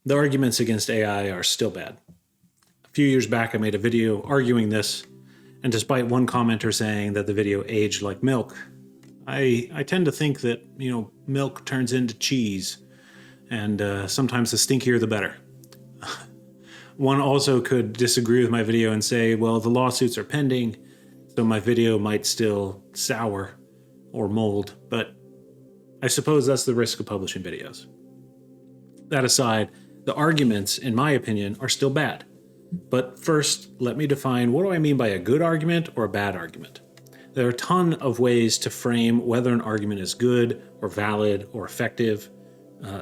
The arguments against AI are still bad. A few years back, I made a video arguing this, and despite one commenter saying that the video aged like milk, I tend to think that, milk turns into cheese, and sometimes the stinkier the better. One also could disagree with my video and say, well, the lawsuits are pending, so my video might still sour or mold, but I suppose that's the risk of publishing videos. That aside, the arguments, in my opinion, are still bad. But first, let me define what do I mean by a good argument or a bad argument. There are a ton of ways to frame whether an argument is good or valid or effective.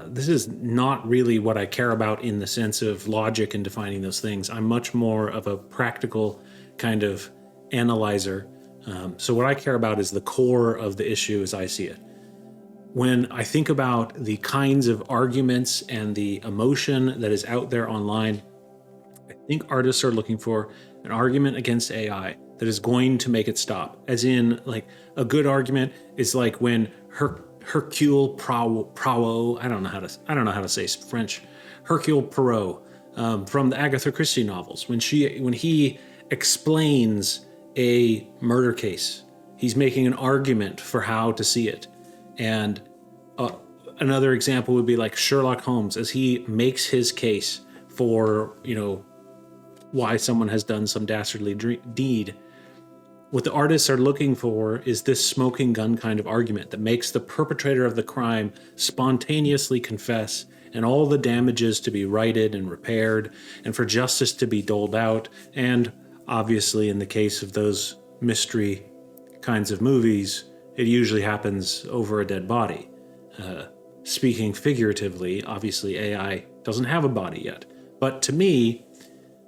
This is not really what I care about in the sense of logic and defining those things. I'm much more of a practical kind of analyzer. So what I care about is the core of the issue as I see it. When I think about the kinds of arguments and the emotion that is out there online, I think artists are looking for an argument against AI that is going to make it stop. As in, like, a good argument is like when Hercule Poirot, I don't know how to say French, Hercule Poirot, from the Agatha Christie novels, when he explains a murder case, he's making an argument for how to see it. And another example would be like Sherlock Holmes, as he makes his case for, why someone has done some dastardly deed. What the artists are looking for is this smoking gun kind of argument that makes the perpetrator of the crime spontaneously confess, and all the damages to be righted and repaired, and for justice to be doled out. And obviously, in the case of those mystery kinds of movies, it usually happens over a dead body. Speaking figuratively, obviously AI doesn't have a body yet. But to me,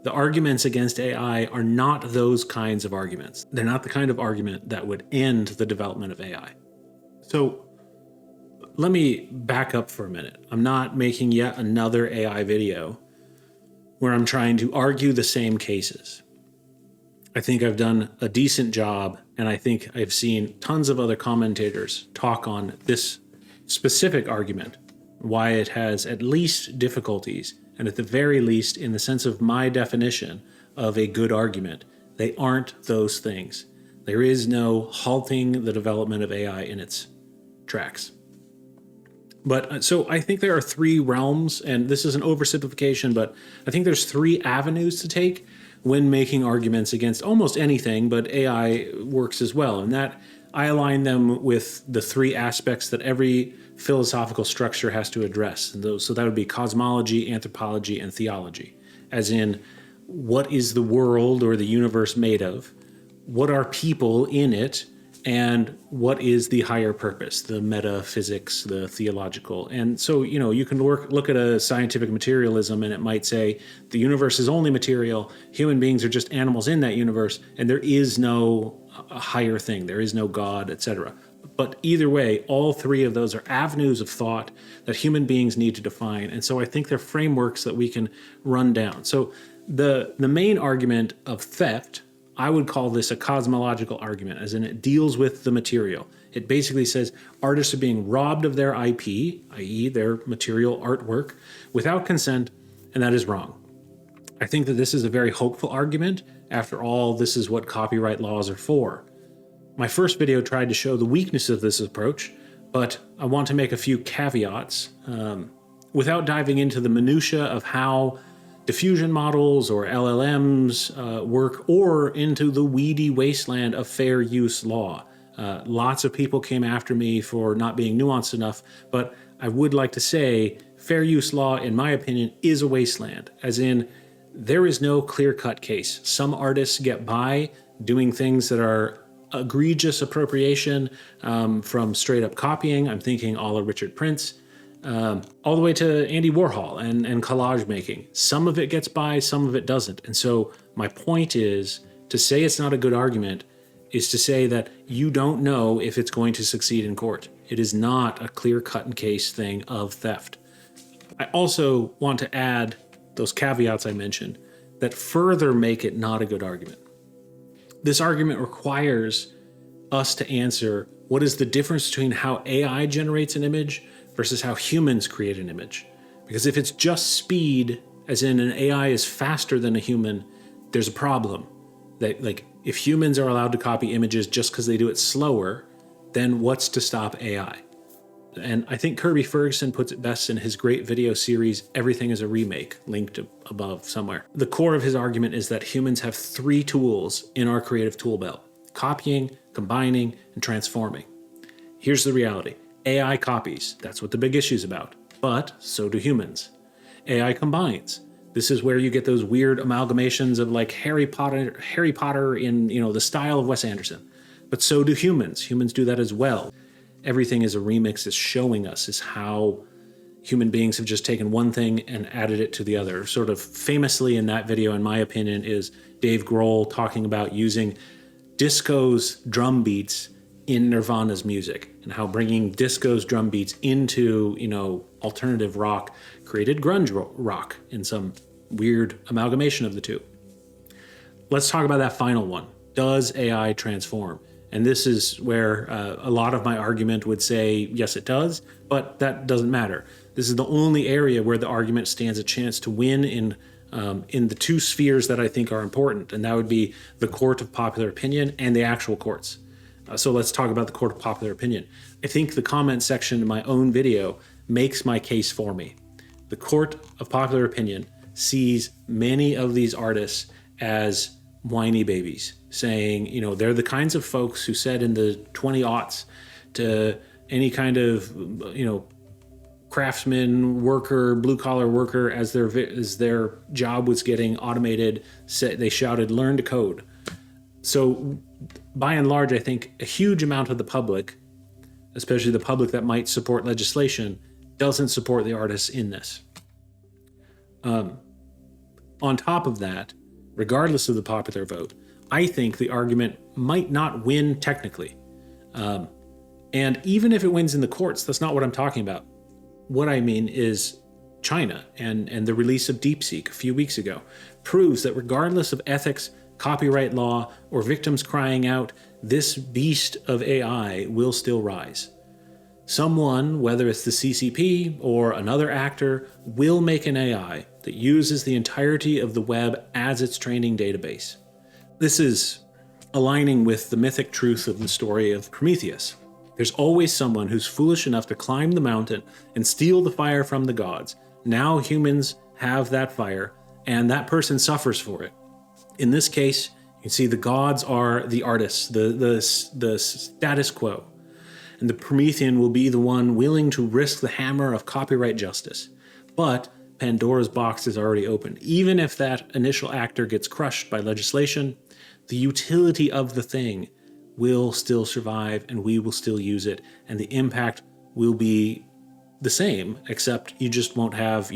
the arguments against AI are not those kinds of arguments. They're not the kind of argument that would end the development of AI. So let me back up for a minute. I'm not making yet another AI video where I'm trying to argue the same cases. I think I've done a decent job, and I think I've seen tons of other commentators talk on this specific argument, why it has at least difficulties, and at the very least, in the sense of my definition of a good argument, they aren't those things. There is no halting the development of AI in its tracks. But so I think there are three realms, and this is an oversimplification, but I think there's three avenues to take when making arguments against almost anything, but AI works as well. And that I align them with the three aspects that every philosophical structure has to address. And so that would be cosmology, anthropology, and theology. As in, what is the world or the universe made of? What are people in it? And what is the higher purpose, the metaphysics, the theological? And so, you can look at a scientific materialism, and it might say the universe is only material, human beings are just animals in that universe, and there is no higher thing, there is no God, etc. But either way, all three of those are avenues of thought that human beings need to define. And so I think they're frameworks that we can run down. So the main argument of theft, I would call this a cosmological argument, as in it deals with the material. It basically says artists are being robbed of their IP, i.e. their material artwork, without consent, and that is wrong. I think that this is a very hopeful argument. After all, this is what copyright laws are for. My first video tried to show the weakness of this approach, but I want to make a few caveats without diving into the minutia of how diffusion models or LLMs work, or into the weedy wasteland of fair use law. Lots of people came after me for not being nuanced enough, but I would like to say fair use law, in my opinion, is a wasteland, as in there is no clear-cut case. Some artists get by doing things that are egregious appropriation from straight-up copying. I'm thinking a la Richard Prince. All the way to Andy Warhol and collage making. Some of it gets by, some of it doesn't. And so my point is, to say it's not a good argument is to say that you don't know if it's going to succeed in court. It is not a clear-cut and case thing of theft. I also want to add those caveats I mentioned that further make it not a good argument. This argument requires us to answer what is the difference between how AI generates an image versus how humans create an image. Because if it's just speed, as in an AI is faster than a human, there's a problem. That, like, if humans are allowed to copy images just because they do it slower, then what's to stop AI? And I think Kirby Ferguson puts it best in his great video series, Everything is a Remake, linked above somewhere. The core of his argument is that humans have 3 tools in our creative tool belt: copying, combining, and transforming. Here's the reality. AI copies. That's what the big issue is about. But so do humans. AI combines. This is where you get those weird amalgamations of like Harry Potter in, the style of Wes Anderson. But so do humans. Humans do that as well. Everything is a remix is showing us is how human beings have just taken one thing and added it to the other. Sort of famously in that video, in my opinion, is Dave Grohl talking about using disco's drum beats in Nirvana's music, and how bringing disco's drum beats into, alternative rock created grunge rock in some weird amalgamation of the two. Let's talk about that final one. Does AI transform? And this is where a lot of my argument would say, yes, it does, but that doesn't matter. This is the only area where the argument stands a chance to win in the 2 spheres that I think are important, and that would be the court of popular opinion and the actual courts. So let's talk about the court of popular opinion. I think the comment section in my own video makes my case for me. The court of popular opinion sees many of these artists as whiny babies, saying, they're the kinds of folks who said in the 20-aughts to any kind of, craftsman, worker, blue-collar worker, as their job was getting automated, they shouted, "Learn to code." So by and large, I think a huge amount of the public, especially the public that might support legislation, doesn't support the artists in this. On top of that, regardless of the popular vote, I think the argument might not win technically. And even if it wins in the courts, that's not what I'm talking about. What I mean is China and the release of DeepSeek a few weeks ago proves that regardless of ethics, copyright law, or victims crying out, this beast of AI will still rise. Someone, whether it's the CCP or another actor, will make an AI that uses the entirety of the web as its training database. This is aligning with the mythic truth of the story of Prometheus. There's always someone who's foolish enough to climb the mountain and steal the fire from the gods. Now humans have that fire, and that person suffers for it. In this case, you can see the gods are the artists, the status quo. And the Promethean will be the one willing to risk the hammer of copyright justice. But Pandora's box is already open. Even if that initial actor gets crushed by legislation, the utility of the thing will still survive, and we will still use it, and the impact will be the same, except you just won't have,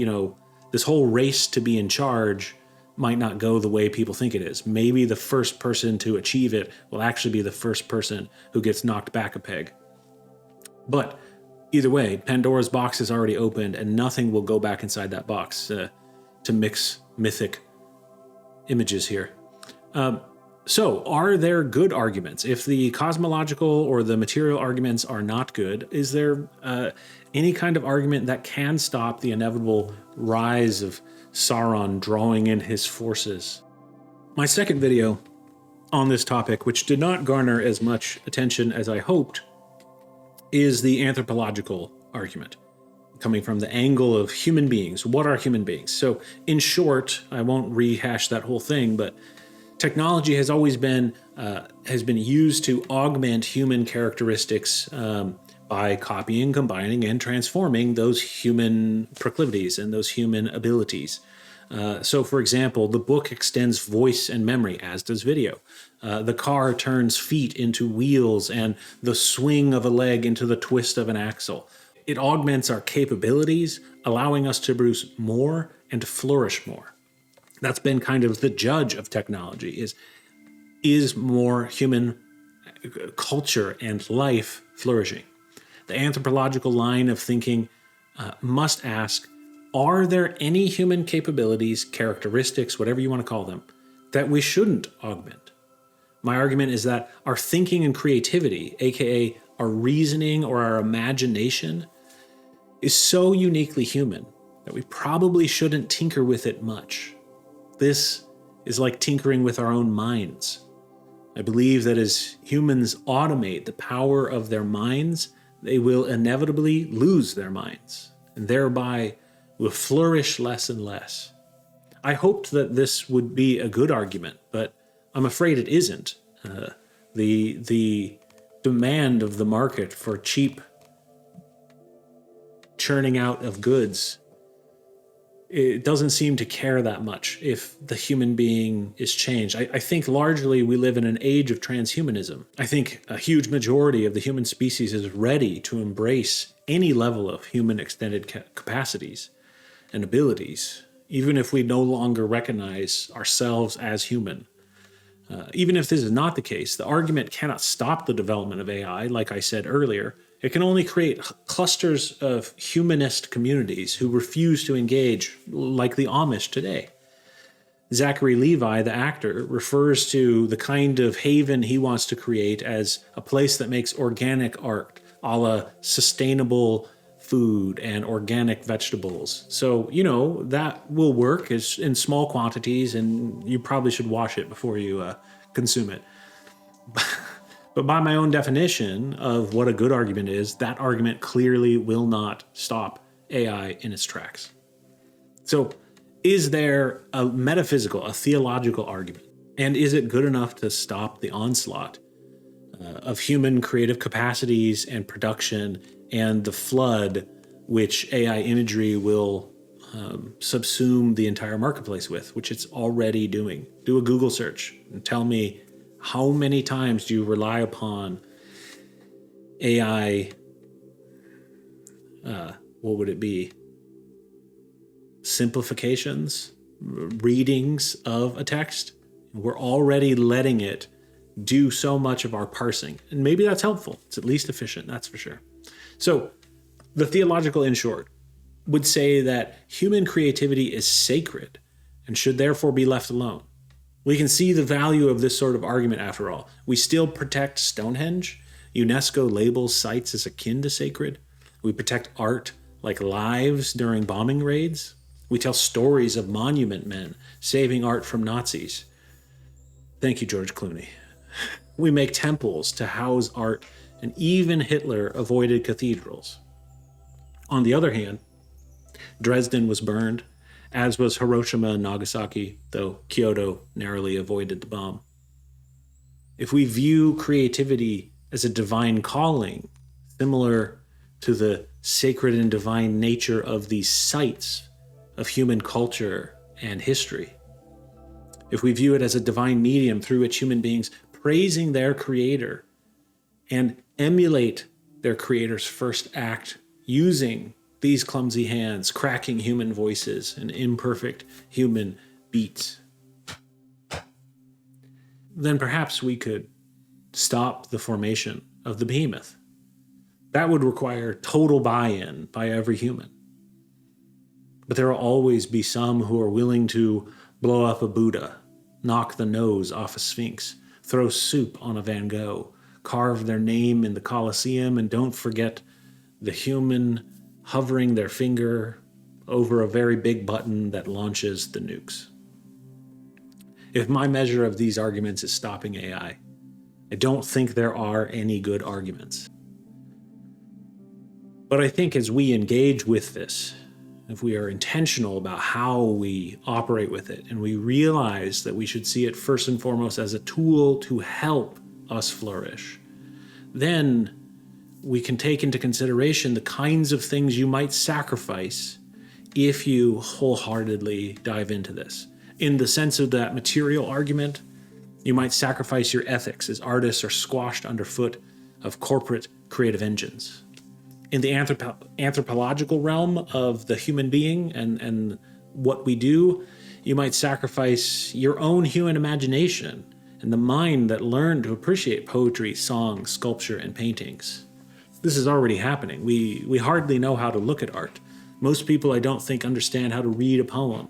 this whole race to be in charge might not go the way people think it is. Maybe the first person to achieve it will actually be the first person who gets knocked back a peg. But either way, Pandora's box is already opened, and nothing will go back inside that box to mix mythic images here. So are there good arguments? If the cosmological or the material arguments are not good, is there any kind of argument that can stop the inevitable rise of Sauron drawing in his forces? My second video on this topic, which did not garner as much attention as I hoped, is the anthropological argument, coming from the angle of human beings. What are human beings? So in short, I won't rehash that whole thing, but technology has always been used to augment human characteristics by copying, combining, and transforming those human proclivities and those human abilities. So, for example, the book extends voice and memory, as does video. The car turns feet into wheels and the swing of a leg into the twist of an axle. It augments our capabilities, allowing us to produce more and to flourish more. That's been kind of the judge of technology, is more human culture and life flourishing? The anthropological line of thinking must ask, are there any human capabilities, characteristics, whatever you want to call them, that we shouldn't augment? My argument is that our thinking and creativity, aka our reasoning or our imagination, is so uniquely human that we probably shouldn't tinker with it much. This is like tinkering with our own minds. I believe that as humans automate the power of their minds, they will inevitably lose their minds, and thereby will flourish less and less. I hoped that this would be a good argument, but I'm afraid it isn't. The demand of the market for cheap churning out of goods, it doesn't seem to care that much if the human being is changed. I think largely we live in an age of transhumanism. I think a huge majority of the human species is ready to embrace any level of human extended capacities and abilities, even if we no longer recognize ourselves as human. Even if this is not the case, the argument cannot stop the development of AI, like I said earlier. It can only create clusters of humanist communities who refuse to engage, like the Amish today. Zachary Levi, the actor, refers to the kind of haven he wants to create as a place that makes organic art, a la sustainable food and organic vegetables. So, that will work in small quantities, and you probably should wash it before you consume it. But by my own definition of what a good argument is, that argument clearly will not stop AI in its tracks. So, is there a metaphysical, a theological argument? And is it good enough to stop the onslaught of human creative capacities and production and the flood which AI imagery will subsume the entire marketplace with, which it's already doing? Do a Google search and tell me, how many times do you rely upon AI, what would it be? Simplifications, readings of a text? We're already letting it do so much of our parsing. And maybe that's helpful. It's at least efficient, that's for sure. So the theological, in short, would say that human creativity is sacred and should therefore be left alone. We can see the value of this sort of argument after all. We still protect Stonehenge. UNESCO labels sites as akin to sacred. We protect art like lives during bombing raids. We tell stories of monument men saving art from Nazis. Thank you, George Clooney. We make temples to house art, and even Hitler avoided cathedrals. On the other hand, Dresden was burned, as was Hiroshima and Nagasaki, though Kyoto narrowly avoided the bomb. If we view creativity as a divine calling, similar to the sacred and divine nature of these sites of human culture and history, if we view it as a divine medium through which human beings praising their creator and emulate their creator's first act using these clumsy hands, cracking human voices and imperfect human beats, then perhaps we could stop the formation of the behemoth. That would require total buy-in by every human. But there will always be some who are willing to blow up a Buddha, knock the nose off a Sphinx, throw soup on a Van Gogh, carve their name in the Colosseum, and don't forget the human hovering their finger over a very big button that launches the nukes. If my measure of these arguments is stopping AI, I don't think there are any good arguments. But I think as we engage with this, if we are intentional about how we operate with it, and we realize that we should see it first and foremost as a tool to help us flourish, then we can take into consideration the kinds of things you might sacrifice if you wholeheartedly dive into this. In the sense of that material argument, you might sacrifice your ethics as artists are squashed underfoot of corporate creative engines. In the anthropological realm of the human being and what we do, you might sacrifice your own human imagination and the mind that learned to appreciate poetry, song, sculpture, and paintings. This is already happening. We hardly know how to look at art. Most people, I don't think, understand how to read a poem.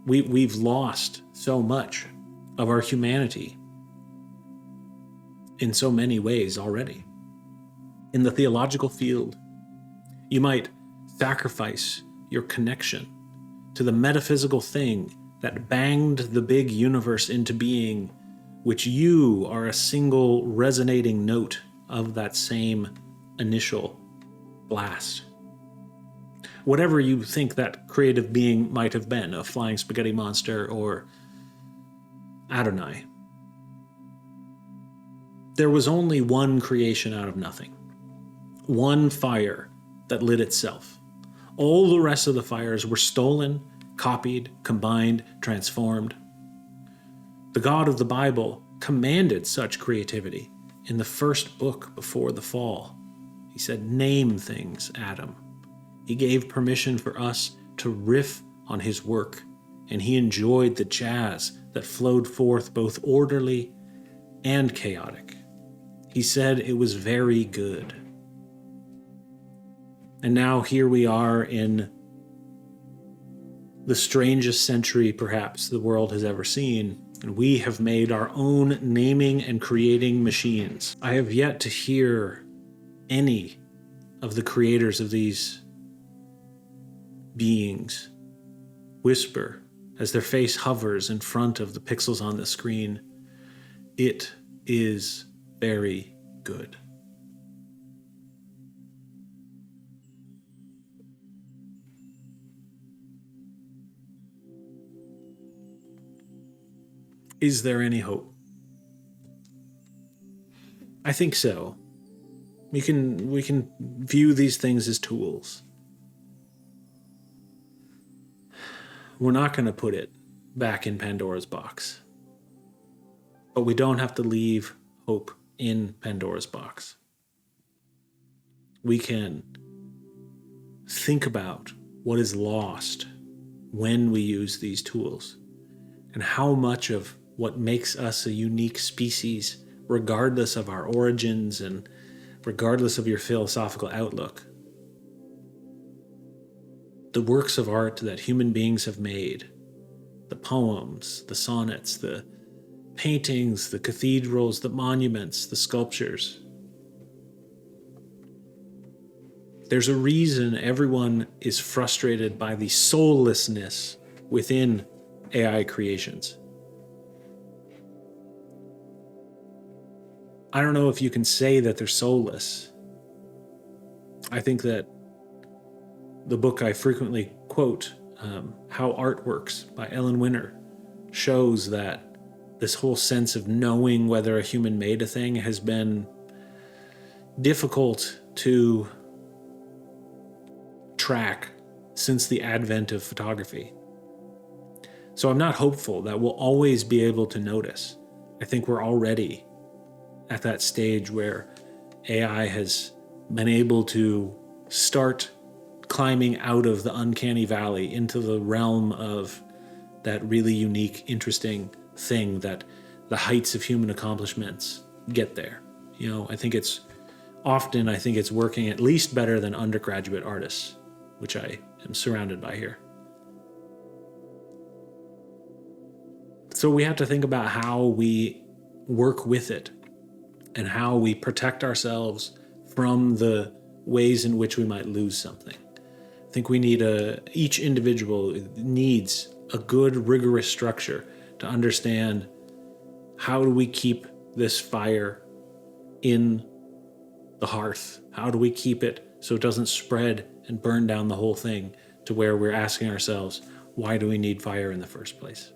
We've lost so much of our humanity in so many ways already. In the theological field, you might sacrifice your connection to the metaphysical thing that banged the big universe into being, which you are a single resonating note of that same initial blast. Whatever you think that creative being might have been, a flying spaghetti monster or Adonai. There was only one creation out of nothing. One fire that lit itself. All the rest of the fires were stolen, copied, combined, transformed. The God of the Bible commanded such creativity in the first book before the fall. He said, "Name things, Adam." He gave permission for us to riff on his work, and he enjoyed the jazz that flowed forth both orderly and chaotic. He said it was very good. And now here we are in the strangest century perhaps the world has ever seen, and we have made our own naming and creating machines. I have yet to hear any of the creators of these beings whisper as their face hovers in front of the pixels on the screen, "It is very good." Is there any hope? I think so. We can view these things as tools. We're not going to put it back in Pandora's box. But we don't have to leave hope in Pandora's box. We can think about what is lost when we use these tools and how much of what makes us a unique species, regardless of our origins and regardless of your philosophical outlook, the works of art that human beings have made, the poems, the sonnets, the paintings, the cathedrals, the monuments, the sculptures. There's a reason everyone is frustrated by the soullessness within AI creations. I don't know if you can say that they're soulless. I think that the book I frequently quote, How Art Works by Ellen Winter, shows that this whole sense of knowing whether a human made a thing has been difficult to track since the advent of photography. So I'm not hopeful that we'll always be able to notice. I think we're already at that stage where AI has been able to start climbing out of the uncanny valley into the realm of that really unique, interesting thing that the heights of human accomplishments get there. You know, I think it's working at least better than undergraduate artists, which I am surrounded by here. So we have to think about how we work with it and how we protect ourselves from the ways in which we might lose something. I think we need each individual needs a good, rigorous structure to understand how do we keep this fire in the hearth? How do we keep it so it doesn't spread and burn down the whole thing to where we're asking ourselves, why do we need fire in the first place?